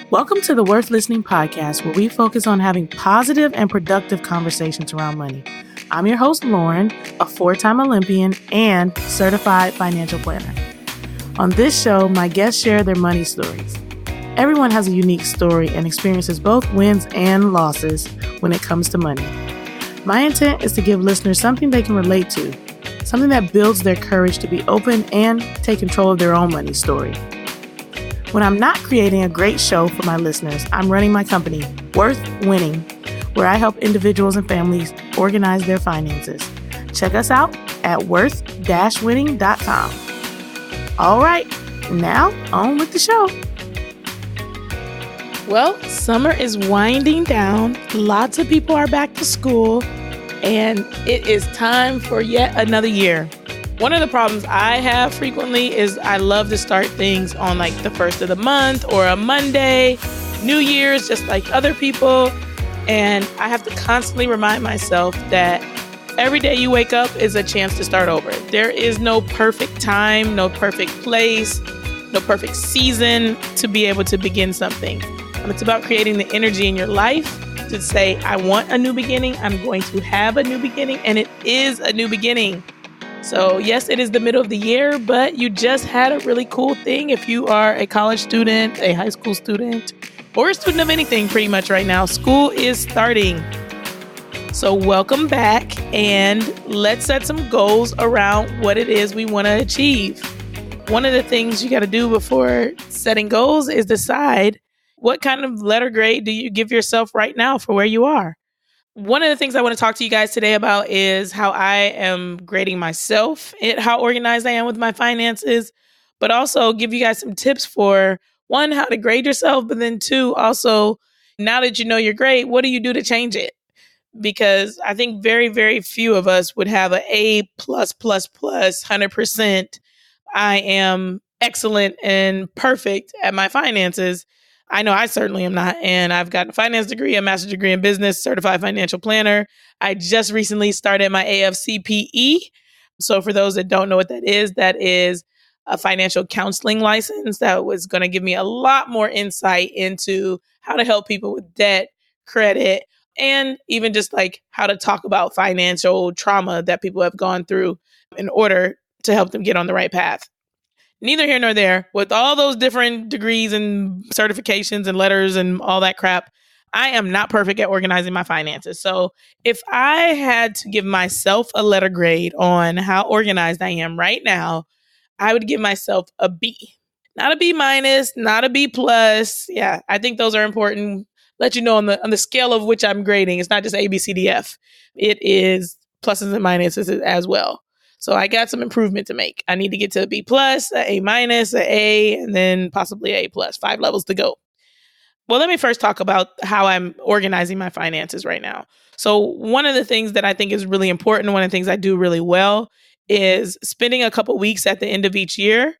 Welcome to the Worth Listening podcast, where we focus on having positive and productive conversations around money. I'm your host, Lauren, a 4-time Olympian and certified financial planner. On this show, my guests share their money stories. Everyone has a unique story and experiences both wins and losses when it comes to money. My intent is to give listeners something they can relate to, something that builds their courage to be open and take control of their own money story. When I'm not creating a great show for my listeners, I'm running my company, Worth Winning, where I help individuals and families organize their finances. Check us out at worth-winning.com. All right, now on with the show. Well, summer is winding down. Lots of people are back to school, and it is time for yet another year. One of the problems I have frequently is I love to start things on like the first of the month or a Monday, New Year's, just like other people. And I have to constantly remind myself that every day you wake up is a chance to start over. There is no perfect time, no perfect place, no perfect season to be able to begin something. It's about creating the energy in your life to say, I want a new beginning. I'm going to have a new beginning, and it is a new beginning. So yes, it is the middle of the year, but you just had a really cool thing. If you are a college student, a high school student, or a student of anything pretty much right now, school is starting. So welcome back, and let's set some goals around what it is we want to achieve. One of the things you got to do before setting goals is decide what kind of letter grade do you give yourself right now for where you are. One of the things I want to talk to you guys today about is how I am grading myself, how organized I am with my finances, but also give you guys some tips for, one, how to grade yourself, but then two, also, now that you know your grade, what do you do to change it? Because I think very, very few of us would have an A+++, 100%. I am excellent and perfect at my finances. I know I certainly am not. And I've got a finance degree, a master's degree in business, certified financial planner. I just recently started my AFCPE. So for those that don't know what that is a financial counseling license that was going to give me a lot more insight into how to help people with debt, credit, and even just like how to talk about financial trauma that people have gone through in order to help them get on the right path. Neither here nor there. With all those different degrees and certifications and letters and all that crap, I am not perfect at organizing my finances. So if I had to give myself a letter grade on how organized I am right now, I would give myself a B. Not a B minus, not a B plus. Yeah, I think those are important. Let you know on the scale of which I'm grading. It's not just A, B, C, D, F. It is pluses and minuses as well. So I got some improvement to make. I need to get to a B plus, a minus, a A, and then possibly A plus. 5 levels to go. Well, let me first talk about how I'm organizing my finances right now. So one of the things that I think is really important, one of the things I do really well, is spending a couple weeks at the end of each year,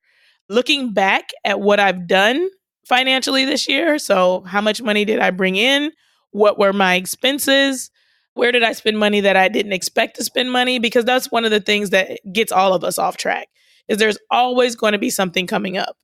looking back at what I've done financially this year. So how much money did I bring in? What were my expenses? Where did I spend money that I didn't expect to spend money? Because that's one of the things that gets all of us off track, is there's always going to be something coming up.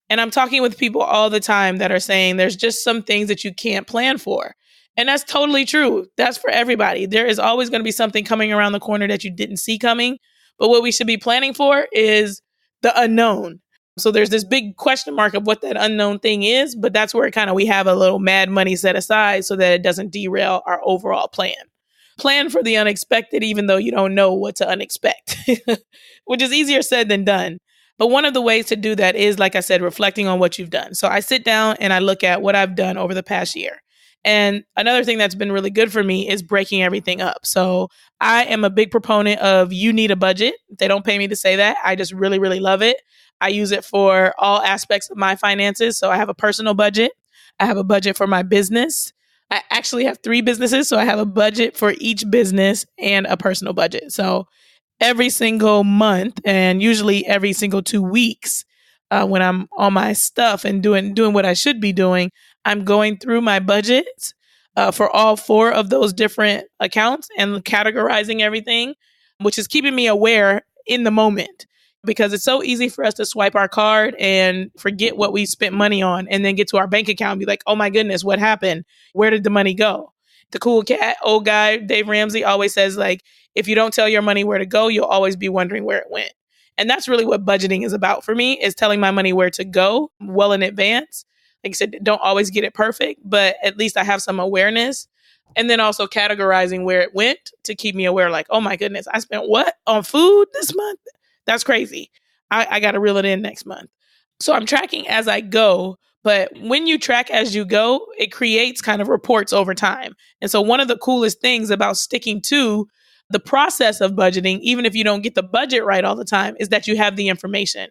And I'm talking with people all the time that are saying there's just some things that you can't plan for. And that's totally true. That's for everybody. There is always going to be something coming around the corner that you didn't see coming. But what we should be planning for is the unknown. So there's this big question mark of what that unknown thing is, but that's where we have a little mad money set aside so that it doesn't derail our overall plan. Plan for the unexpected, even though you don't know what to unexpect, which is easier said than done. But one of the ways to do that is, like I said, reflecting on what you've done. So I sit down and I look at what I've done over the past year. And another thing that's been really good for me is breaking everything up. So I am a big proponent of you need a budget. They don't pay me to say that. I just really, really love it. I use it for all aspects of my finances. So I have a personal budget. I have a budget for my business. I actually have 3 businesses, so I have a budget for each business and a personal budget. So every single month and usually every single 2 weeks, when I'm on my stuff and doing what I should be doing, I'm going through my budgets for all 4 of those different accounts and categorizing everything, which is keeping me aware in the moment. because it's so easy for us to swipe our card and forget what we spent money on and then get to our bank account and be like, oh my goodness, what happened? Where did the money go? The cool cat, old guy, Dave Ramsey, always says, like, if you don't tell your money where to go, you'll always be wondering where it went. And that's really what budgeting is about for me, is telling my money where to go well in advance. Like I said, don't always get it perfect, but at least I have some awareness. And then also categorizing where it went to keep me aware, like, oh my goodness, I spent what on food this month? That's crazy. I got to reel it in next month. So I'm tracking as I go. But when you track as you go, it creates kind of reports over time. And so one of the coolest things about sticking to the process of budgeting, even if you don't get the budget right all the time, is that you have the information.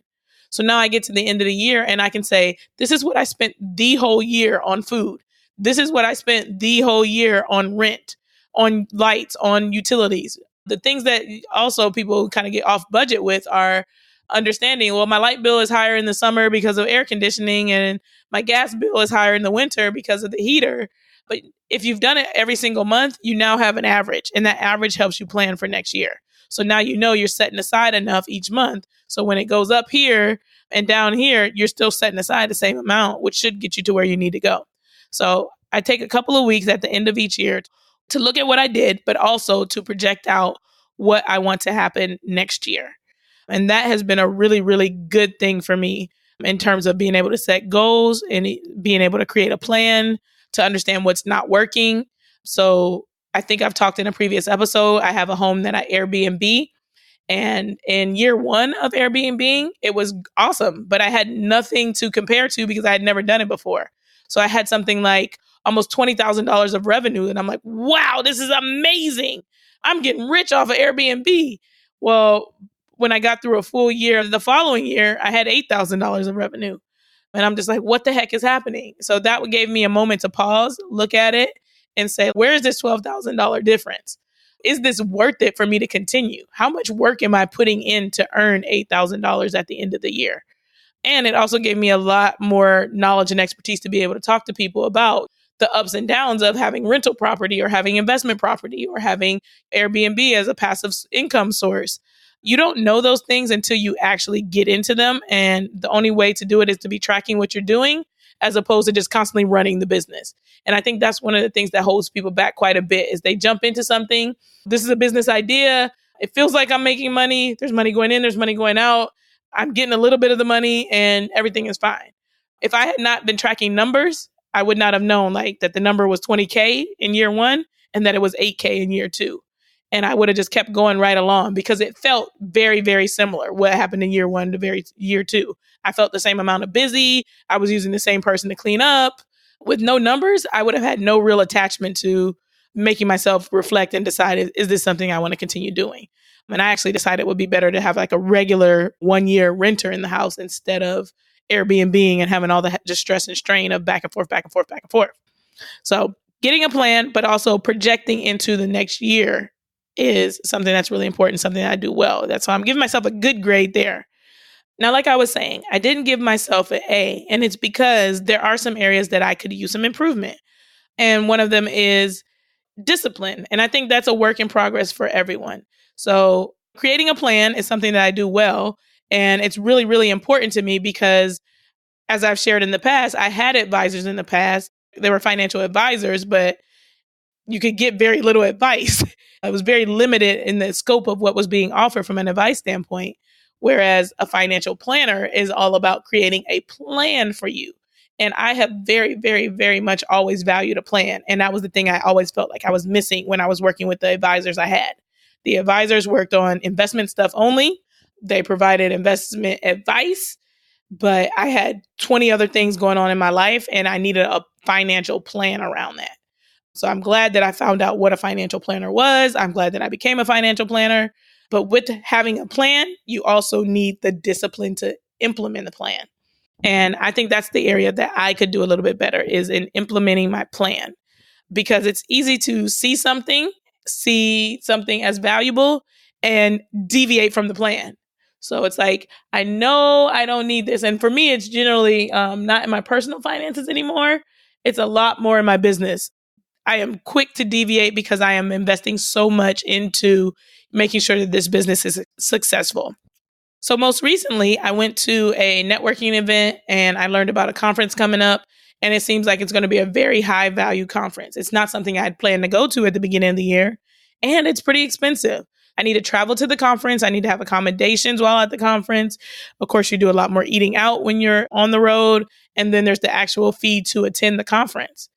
So now I get to the end of the year and I can say, this is what I spent the whole year on food. This is what I spent the whole year on rent, on lights, on utilities. The things that also people kind of get off budget with are understanding, well, my light bill is higher in the summer because of air conditioning and my gas bill is higher in the winter because of the heater. But if you've done it every single month, you now have an average, and that average helps you plan for next year. So now you know you're setting aside enough each month. So when it goes up here and down here, you're still setting aside the same amount, which should get you to where you need to go. So I take a couple of weeks at the end of each year to look at what I did, but also to project out what I want to happen next year. And that has been a really, really good thing for me in terms of being able to set goals and being able to create a plan to understand what's not working. So I think I've talked in a previous episode, I have a home that I Airbnb. And in year one of Airbnb, it was awesome, but I had nothing to compare to because I had never done it before. So I had something like almost $20,000 of revenue. And I'm like, wow, this is amazing. I'm getting rich off of Airbnb. Well, when I got through a full year, the following year, I had $8,000 of revenue. And I'm just like, what the heck is happening? So that gave me a moment to pause, look at it, and say, where is this $12,000 difference? Is this worth it for me to continue? How much work am I putting in to earn $8,000 at the end of the year? And it also gave me a lot more knowledge and expertise to be able to talk to people about the ups and downs of having rental property or having investment property or having Airbnb as a passive income source. You don't know those things until you actually get into them. And the only way to do it is to be tracking what you're doing as opposed to just constantly running the business. And I think that's one of the things that holds people back quite a bit is they jump into something. This is a business idea. It feels like I'm making money. There's money going in, there's money going out. I'm getting a little bit of the money and everything is fine. If I had not been tracking numbers, I would not have known like that the number was 20K in year one and that it was 8K in year two. And I would have just kept going right along because it felt very, very similar what happened in year one to year two. I felt the same amount of busy. I was using the same person to clean up. With no numbers, I would have had no real attachment to making myself reflect and decide, is this something I want to continue doing? And I actually decided it would be better to have like a regular 1 year renter in the house instead of Airbnb and having all the just stress and strain of back and forth, back and forth, back and forth. So getting a plan, but also projecting into the next year is something that's really important, something that I do well. That's why I'm giving myself a good grade there. Now, like I was saying, I didn't give myself an A, and it's because there are some areas that I could use some improvement. And one of them is discipline. And I think that's a work in progress for everyone. So creating a plan is something that I do well. And it's really, really important to me because as I've shared in the past, I had advisors in the past. They were financial advisors, but you could get very little advice. It was very limited in the scope of what was being offered from an advice standpoint. Whereas a financial planner is all about creating a plan for you. And I have very, very, very much always valued a plan. And that was the thing I always felt like I was missing when I was working with the advisors I had. The advisors worked on investment stuff only. They provided investment advice, but I had 20 other things going on in my life and I needed a financial plan around that. So I'm glad that I found out what a financial planner was. I'm glad that I became a financial planner. But with having a plan, you also need the discipline to implement the plan. And I think that's the area that I could do a little bit better is in implementing my plan. Because it's easy to see something as valuable and deviate from the plan. So it's like, I know I don't need this. And for me, it's generally not in my personal finances anymore. It's a lot more in my business. I am quick to deviate because I am investing so much into making sure that this business is successful. So most recently, I went to a networking event and I learned about a conference coming up. And it seems like it's going to be a very high value conference. It's not something I had planned to go to at the beginning of the year. And it's pretty expensive. I need to travel to the conference. I need to have accommodations while at the conference. Of course, you do a lot more eating out when you're on the road. And then there's the actual fee to attend the conference.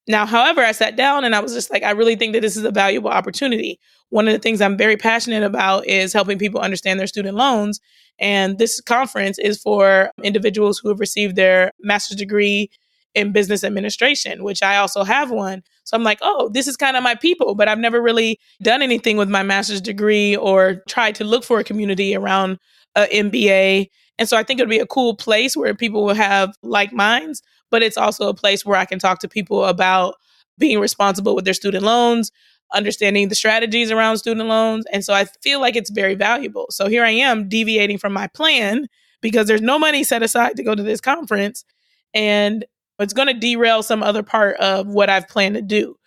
Now, however, I sat down and I was just like, I really think that this is a valuable opportunity. One of the things I'm very passionate about is helping people understand their student loans. And this conference is for individuals who have received their master's degree in business administration, which I also have one. So I'm like, oh, this is kind of my people, but I've never really done anything with my master's degree or tried to look for a community around an MBA. And so I think it'll be a cool place where people will have like minds, but it's also a place where I can talk to people about being responsible with their student loans, understanding the strategies around student loans. And so I feel like it's very valuable. So here I am deviating from my plan because there's no money set aside to go to this conference. And it's going to derail some other part of what I've planned to do.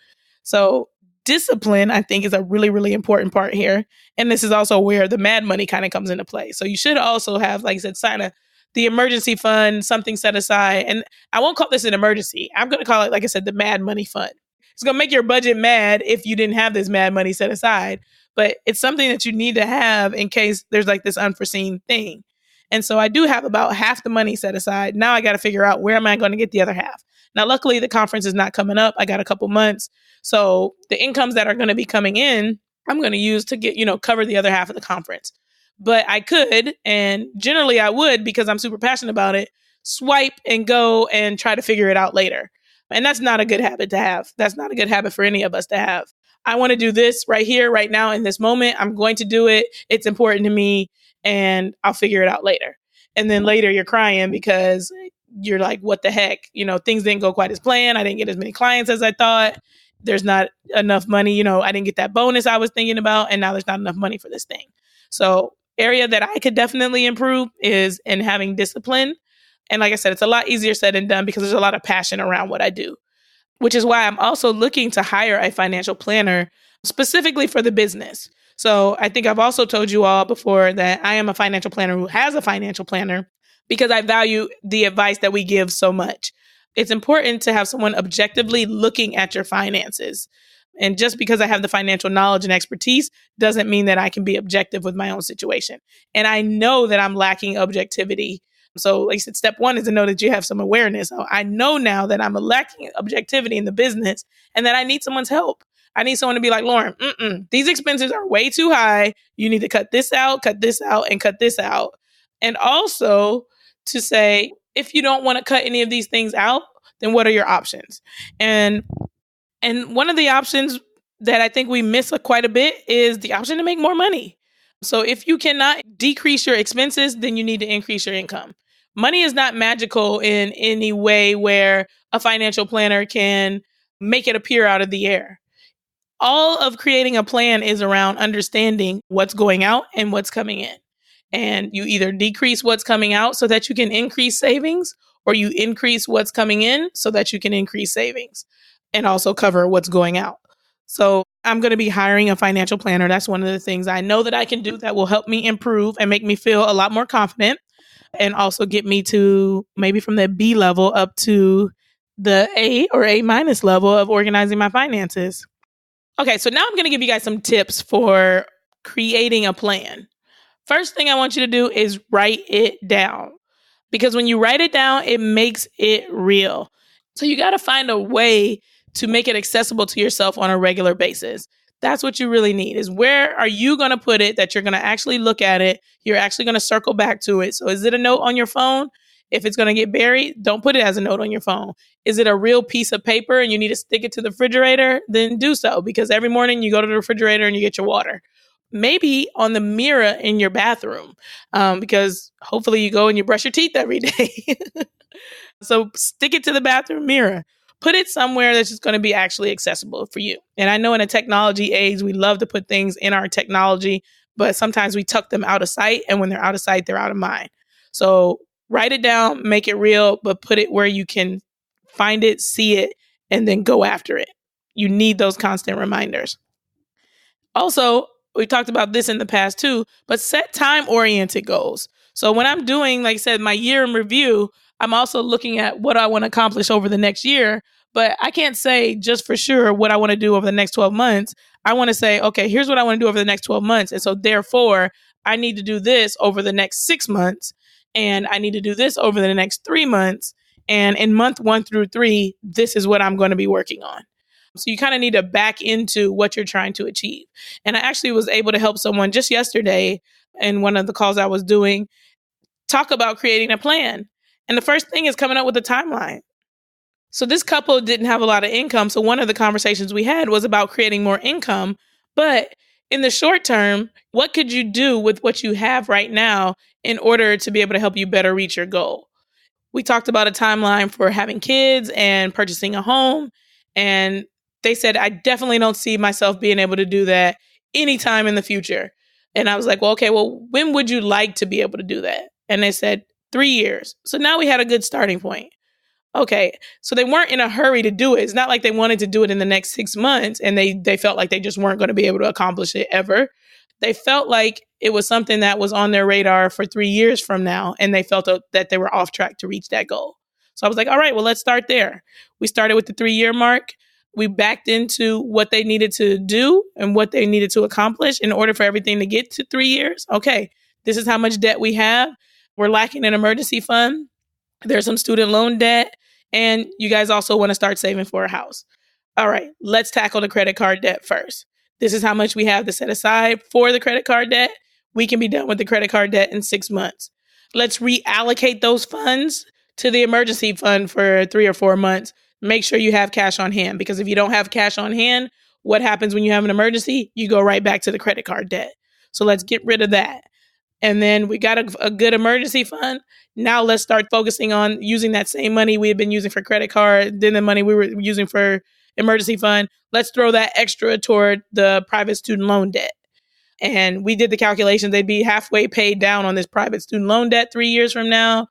So discipline, I think, is a really, really important part here. And this is also where the mad money kind of comes into play. So you should also have, like I said, sign the emergency fund, something set aside. And I won't call this an emergency. I'm going to call it, like I said, the mad money fund. It's going to make your budget mad if you didn't have this mad money set aside. But it's something that you need to have in case there's like this unforeseen thing. And so I do have about half the money set aside. Now I got to figure out where am I going to get the other half. Now, luckily, the conference is not coming up. I got a couple months. So the incomes that are going to be coming in, I'm going to use to get, cover the other half of the conference. But I could, and generally I would, because I'm super passionate about it, swipe and go and try to figure it out later. And that's not a good habit to have. That's not a good habit for any of us to have. I want to do this right here, right now, in this moment. I'm going to do it. It's important to me. And I'll figure it out later. And then later you're crying because you're like, what the heck? Things didn't go quite as planned. I didn't get as many clients as I thought. There's not enough money. I didn't get that bonus I was thinking about. And now there's not enough money for this thing. So area that I could definitely improve is in having discipline. And like I said, it's a lot easier said than done because there's a lot of passion around what I do, which is why I'm also looking to hire a financial planner specifically for the business. So I think I've also told you all before that I am a financial planner who has a financial planner because I value the advice that we give so much. It's important to have someone objectively looking at your finances. And just because I have the financial knowledge and expertise doesn't mean that I can be objective with my own situation. And I know that I'm lacking objectivity. So like I said, step one is to know that you have some awareness. So I know now that I'm lacking objectivity in the business and that I need someone's help. I need someone to be like, Lauren, these expenses are way too high. You need to cut this out, and cut this out. And also to say, if you don't want to cut any of these things out, then what are your options? And one of the options that I think we miss quite a bit is the option to make more money. So if you cannot decrease your expenses, then you need to increase your income. Money is not magical in any way where a financial planner can make it appear out of the air. All of creating a plan is around understanding what's going out and what's coming in. And you either decrease what's coming out so that you can increase savings, or you increase what's coming in so that you can increase savings and also cover what's going out. So I'm going to be hiring a financial planner. That's one of the things I know that I can do that will help me improve and make me feel a lot more confident and also get me to maybe from the B level up to the A or A minus level of organizing my finances. Okay, so now I'm going to give you guys some tips for creating a plan. First thing I want you to do is write it down, because when you write it down, it makes it real. So you got to find a way to make it accessible to yourself on a regular basis. That's what you really need, is where are you going to put it that you're going to actually look at it? You're actually going to circle back to it. So is it a note on your phone? If it's going to get buried, don't put it as a note on your phone. Is it a real piece of paper and you need to stick it to the refrigerator? Then do so, because every morning you go to the refrigerator and you get your water. Maybe on the mirror in your bathroom, because hopefully you go and you brush your teeth every day. So stick it to the bathroom mirror. Put it somewhere that's just going to be actually accessible for you. And I know in a technology age, we love to put things in our technology, but sometimes we tuck them out of sight. And when they're out of sight, they're out of mind. So write it down, make it real, but put it where you can find it, see it, and then go after it. You need those constant reminders. Also, we talked about this in the past too, but set time-oriented goals. So when I'm doing, like I said, my year in review, I'm also looking at what I want to accomplish over the next year. But I can't say just for sure what I want to do over the next 12 months. I want to say, okay, here's what I want to do over the next 12 months. And so therefore, I need to do this over the next 6 months. And I need to do this over the next 3 months. And in month 1 through 3, this is what I'm going to be working on. So you kind of need to back into what you're trying to achieve. And I actually was able to help someone just yesterday in one of the calls I was doing talk about creating a plan. And the first thing is coming up with a timeline. So this couple didn't have a lot of income. So one of the conversations we had was about creating more income. But in the short term, what could you do with what you have right now in order to be able to help you better reach your goal? We talked about a timeline for having kids and purchasing a home. And they said, I definitely don't see myself being able to do that anytime in the future. And I was like, well, okay, well, when would you like to be able to do that? And they said 3 years. So now we had a good starting point. Okay, so they weren't in a hurry to do it. It's not like they wanted to do it in the next 6 months and they felt like they just weren't going to be able to accomplish it ever. They felt like it was something that was on their radar for 3 years from now, and they felt that they were off track to reach that goal. So I was like, all right, well, let's start there. We started with the 3-year mark. We backed into what they needed to do and what they needed to accomplish in order for everything to get to 3 years. Okay, this is how much debt we have. We're lacking an emergency fund. There's some student loan debt, and you guys also want to start saving for a house. All right, let's tackle the credit card debt first. This is how much we have to set aside for the credit card debt. We can be done with the credit card debt in 6 months. Let's reallocate those funds to the emergency fund for 3 or 4 months. Make sure you have cash on hand, because if you don't have cash on hand, what happens when you have an emergency? You go right back to the credit card debt. So let's get rid of that. And then we got a good emergency fund. Now let's start focusing on using that same money we had been using for credit card, then the money we were using for emergency fund. Let's throw that extra toward the private student loan debt. And we did the calculation. They'd be halfway paid down on this private student loan debt 3 years from now.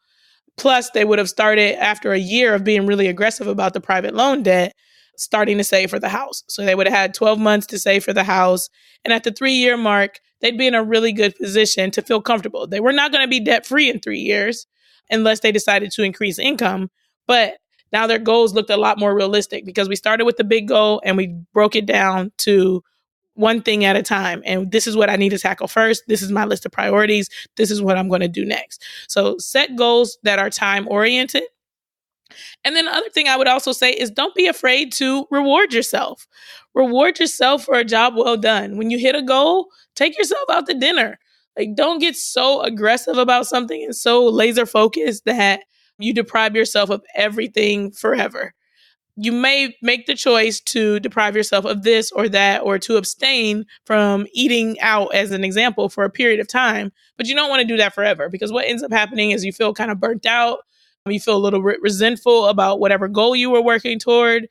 Plus, they would have started, after a year of being really aggressive about the private loan debt, starting to save for the house. So they would have had 12 months to save for the house. And at the 3-year mark, they'd be in a really good position to feel comfortable. They were not going to be debt-free in 3 years unless they decided to increase income. But now their goals looked a lot more realistic, because we started with the big goal and we broke it down to one thing at a time. And this is what I need to tackle first. This is my list of priorities. This is what I'm going to do next. So set goals that are time-oriented. And then the other thing I would also say is, don't be afraid to reward yourself. Reward yourself for a job well done. When you hit a goal, take yourself out to dinner. Like, don't get so aggressive about something and so laser focused that you deprive yourself of everything forever. You may make the choice to deprive yourself of this or that, or to abstain from eating out, as an example, for a period of time. But you don't want to do that forever, because what ends up happening is you feel kind of burnt out. You feel a little resentful about whatever goal you were working toward,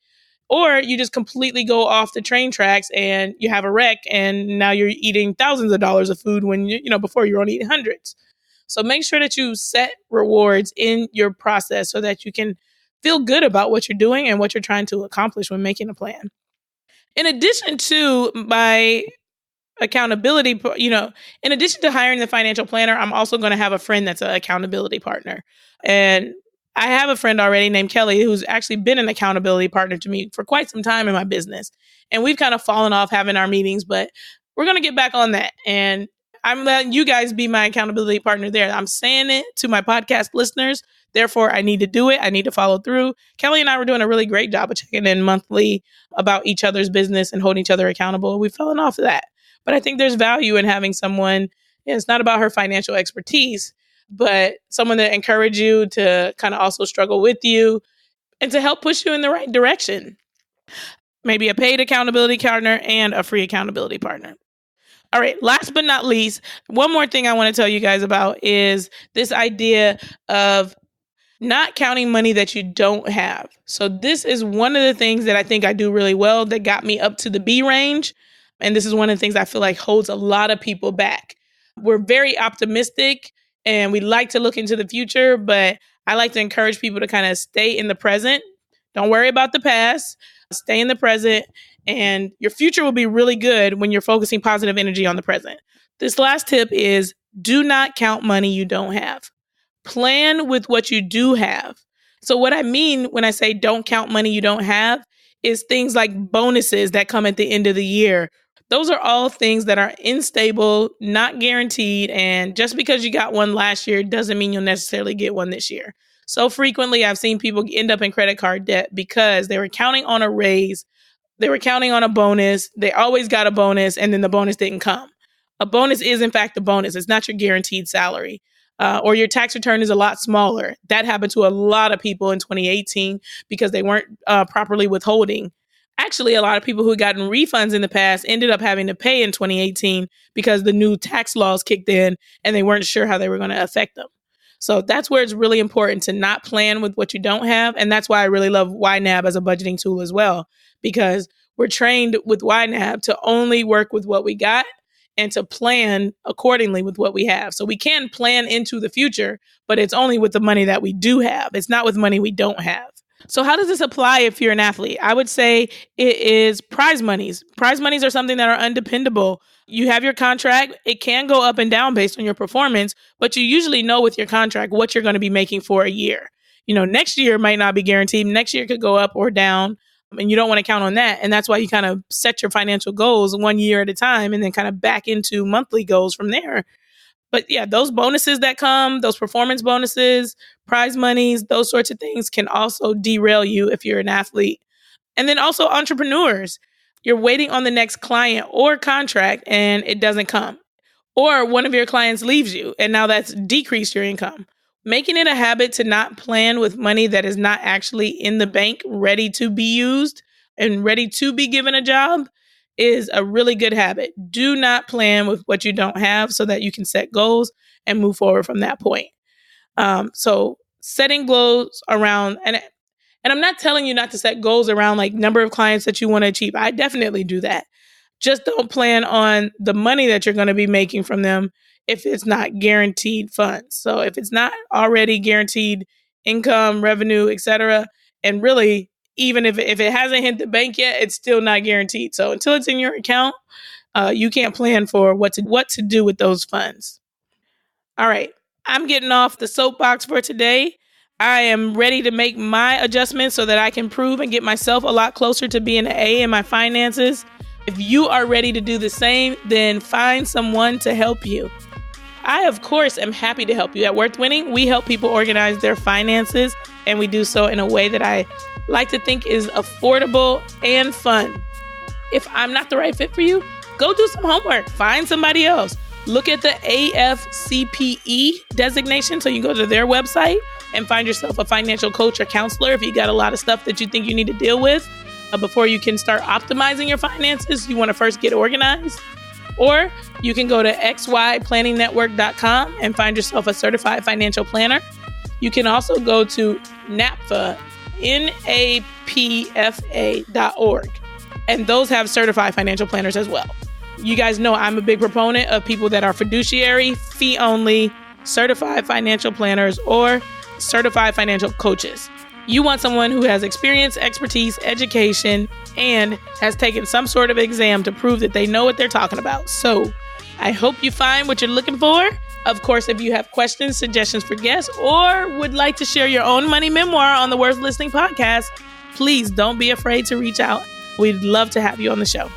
or you just completely go off the train tracks and you have a wreck, and now you're eating thousands of dollars of food when before you were only eating hundreds. So make sure that you set rewards in your process so that you can feel good about what you're doing and what you're trying to accomplish when making a plan. In addition to my accountability, in addition to hiring the financial planner, I'm also going to have a friend that's an accountability partner. And I have a friend already named Kelly, who's actually been an accountability partner to me for quite some time in my business. And we've kind of fallen off having our meetings, but we're going to get back on that. And I'm letting you guys be my accountability partner there. I'm saying it to my podcast listeners. Therefore, I need to do it. I need to follow through. Kelly and I were doing a really great job of checking in monthly about each other's business and holding each other accountable. We've fallen off of that. But I think there's value in having someone, it's not about her financial expertise, but someone that encourages you to kind of also struggle with you and to help push you in the right direction. Maybe a paid accountability partner and a free accountability partner. All right, last but not least, one more thing I want to tell you guys about is this idea of not counting money that you don't have. So this is one of the things that I think I do really well that got me up to the B range. And this is one of the things I feel like holds a lot of people back. We're very optimistic and we like to look into the future, but I like to encourage people to kind of stay in the present. Don't worry about the past. Stay in the present, and your future will be really good when you're focusing positive energy on the present. This last tip is do not count money you don't have. Plan with what you do have. So what I mean when I say don't count money you don't have is things like bonuses that come at the end of the year. Those are all things that are unstable, not guaranteed. And just because you got one last year doesn't mean you'll necessarily get one this year. So frequently I've seen people end up in credit card debt because they were counting on a raise. They were counting on a bonus. They always got a bonus, and then the bonus didn't come. A bonus is, in fact, a bonus. It's not your guaranteed salary. Or your tax return is a lot smaller. That happened to a lot of people in 2018 because they weren't properly withholding. Actually, a lot of people who had gotten refunds in the past ended up having to pay in 2018 because the new tax laws kicked in and they weren't sure how they were going to affect them. So that's where it's really important to not plan with what you don't have. And that's why I really love YNAB as a budgeting tool as well, because we're trained with YNAB to only work with what we got and to plan accordingly with what we have. So we can plan into the future, but it's only with the money that we do have. It's not with money we don't have. So how does this apply if you're an athlete? I would say it is prize monies. Prize monies are something that are undependable. You have your contract. It can go up and down based on your performance, but you usually know with your contract what you're going to be making for a year. Next year might not be guaranteed. Next year could go up or down, and you don't want to count on that. And that's why you kind of set your financial goals 1 year at a time and then kind of back into monthly goals from there. But yeah, those bonuses that come, those performance bonuses, prize monies, those sorts of things can also derail you if you're an athlete. And then also entrepreneurs. You're waiting on the next client or contract and it doesn't come. Or one of your clients leaves you and now that's decreased your income. Making it a habit to not plan with money that is not actually in the bank, ready to be used and ready to be given a job is a really good habit. Do not plan with what you don't have so that you can set goals and move forward from that point. So setting goals around, and I'm not telling you not to set goals around like number of clients that you want to achieve. I definitely do that. Just don't plan on the money that you're going to be making from them if it's not guaranteed funds. So if it's not already guaranteed income, revenue, etc., and really, even if it hasn't hit the bank yet, it's still not guaranteed. So until it's in your account, you can't plan for what to do with those funds. All right, I'm getting off the soapbox for today. I am ready to make my adjustments so that I can prove and get myself a lot closer to being an A in my finances. If you are ready to do the same, then find someone to help you. I, of course, am happy to help you. At Worth Winning, we help people organize their finances, and we do so in a way that I like to think is affordable and fun. If I'm not the right fit for you, go do some homework. Find somebody else. Look at the AFCPE designation so you can go to their website and find yourself a financial coach or counselor if you got a lot of stuff that you think you need to deal with. Before you can start optimizing your finances, you want to first get organized. Or you can go to xyplanningnetwork.com and find yourself a certified financial planner. You can also go to NAPFA, NAPFA.org. And those have certified financial planners as well. You guys know I'm a big proponent of people that are fiduciary, fee-only, certified financial planners, or certified financial coaches. You want someone who has experience, expertise, education, and has taken some sort of exam to prove that they know what they're talking about. So I hope you find what you're looking for. Of course, if you have questions, suggestions for guests, or would like to share your own money memoir on the Worth Listening podcast, please don't be afraid to reach out. We'd love to have you on the show.